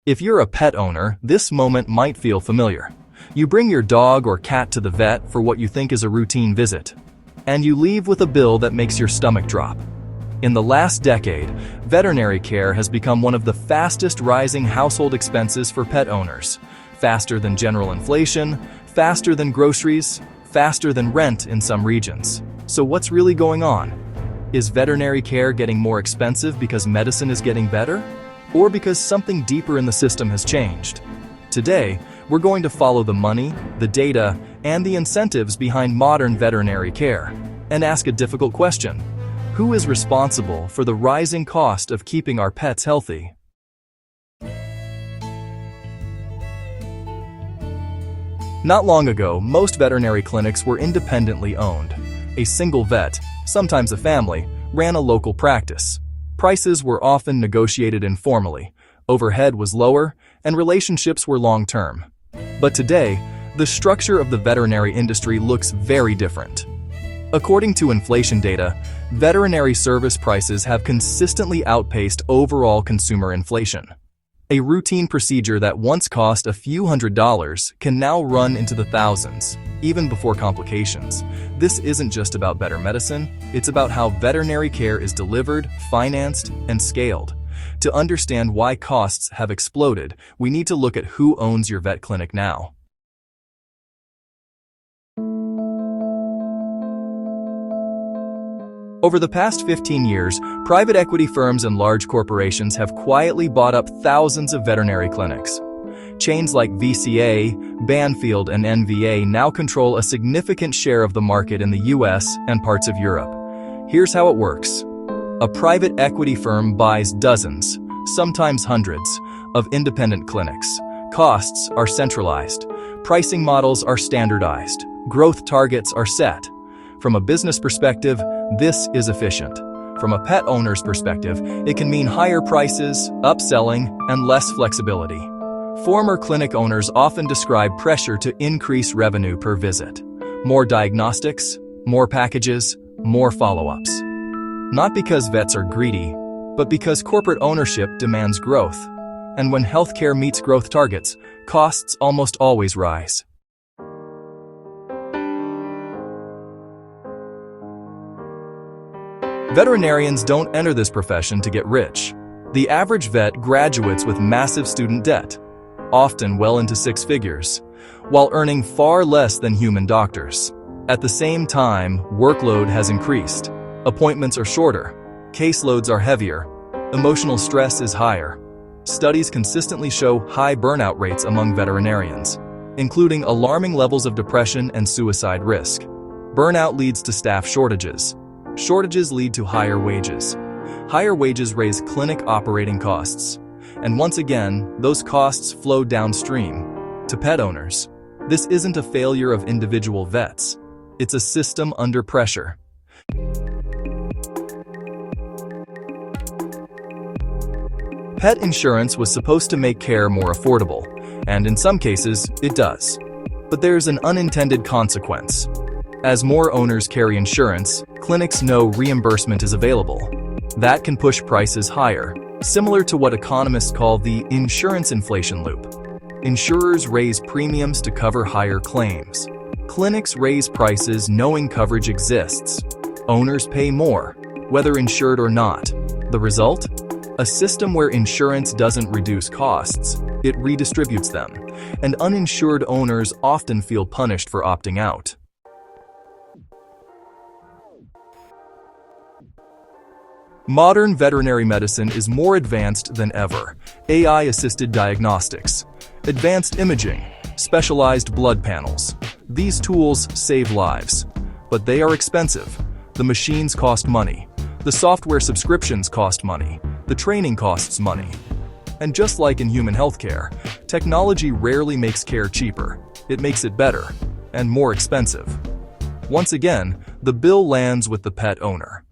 If you're a pet owner, this moment might feel familiar. You bring your dog or cat to the vet for what you think is a routine visit, and you leave with a bill that makes your stomach drop. In the last decade, veterinary care has become one of the fastest rising household expenses for pet owners. Faster than general inflation, faster than groceries, faster than rent in some regions. So what's really going on? Is veterinary care getting more expensive because medicine is getting better? Or because something deeper in the system has changed? Today, we're going to follow the money, the data, and the incentives behind modern veterinary care, and ask a difficult question. Who is responsible for the rising cost of keeping our pets healthy? Not long ago, most veterinary clinics were independently owned. A single vet, sometimes a family, ran a local practice. Prices were often negotiated informally, overhead was lower, and relationships were long-term. But today, the structure of the veterinary industry looks very different. According to inflation data, veterinary service prices have consistently outpaced overall consumer inflation. A routine procedure that once cost a few $100s can now run into the thousands, even before complications. This isn't just about better medicine, it's about how veterinary care is delivered, financed, and scaled. To understand why costs have exploded, we need to look at who owns your vet clinic now. Over the past 15 years, private equity firms and large corporations have quietly bought up thousands of veterinary clinics. Chains like VCA, Banfield, and NVA now control a significant share of the market in the US and parts of Europe. Here's how it works. A private equity firm buys dozens, sometimes hundreds, of independent clinics. Costs are centralized. Pricing models are standardized. Growth targets are set. From a business perspective, this is efficient. From a pet owner's perspective, it can mean higher prices, upselling, and less flexibility. Former clinic owners often describe pressure to increase revenue per visit. More diagnostics, more packages, more follow-ups. Not because vets are greedy, but because corporate ownership demands growth. And when healthcare meets growth targets, costs almost always rise. Veterinarians don't enter this profession to get rich. The average vet graduates with massive student debt, often well into six figures, while earning far less than human doctors. At the same time, workload has increased. Appointments are shorter, caseloads are heavier, emotional stress is higher. Studies consistently show high burnout rates among veterinarians, including alarming levels of depression and suicide risk. Burnout leads to staff shortages. Shortages lead to higher wages. Higher wages raise clinic operating costs. And once again, those costs flow downstream to pet owners. This isn't a failure of individual vets. It's a system under pressure. Pet insurance was supposed to make care more affordable, and in some cases, it does. But there's an unintended consequence. As more owners carry insurance, clinics know reimbursement is available. That can push prices higher, similar to what economists call the insurance inflation loop. Insurers raise premiums to cover higher claims. Clinics raise prices knowing coverage exists. Owners pay more, whether insured or not. The result? A system where insurance doesn't reduce costs, it redistributes them, and uninsured owners often feel punished for opting out. Modern veterinary medicine is more advanced than ever. AI-assisted diagnostics, advanced imaging, specialized blood panels. These tools save lives, but they are expensive. The machines cost money. The software subscriptions cost money. The training costs money. And just like in human healthcare, technology rarely makes care cheaper. It makes it better and more expensive. Once again, the bill lands with the pet owner.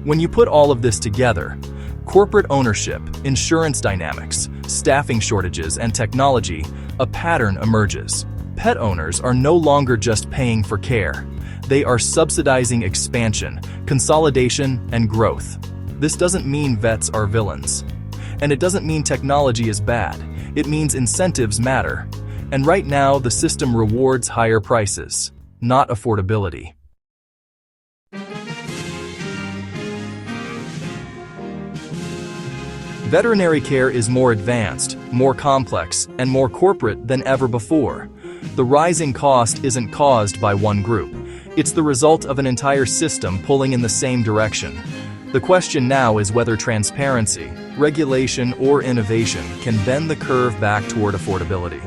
When you put all of this together, corporate ownership, insurance dynamics, staffing shortages, and technology, a pattern emerges. Pet owners are no longer just paying for care. They are subsidizing expansion, consolidation, and growth. This doesn't mean vets are villains. And it doesn't mean technology is bad. It means incentives matter. And right now, the system rewards higher prices, not affordability. Veterinary care is more advanced, more complex, and more corporate than ever before. The rising cost isn't caused by one group. It's the result of an entire system pulling in the same direction. The question now is whether transparency, regulation, or innovation can bend the curve back toward affordability.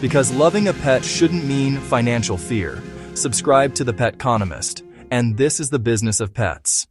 Because loving a pet shouldn't mean financial fear. Subscribe to The Petconomist, and this is the business of pets.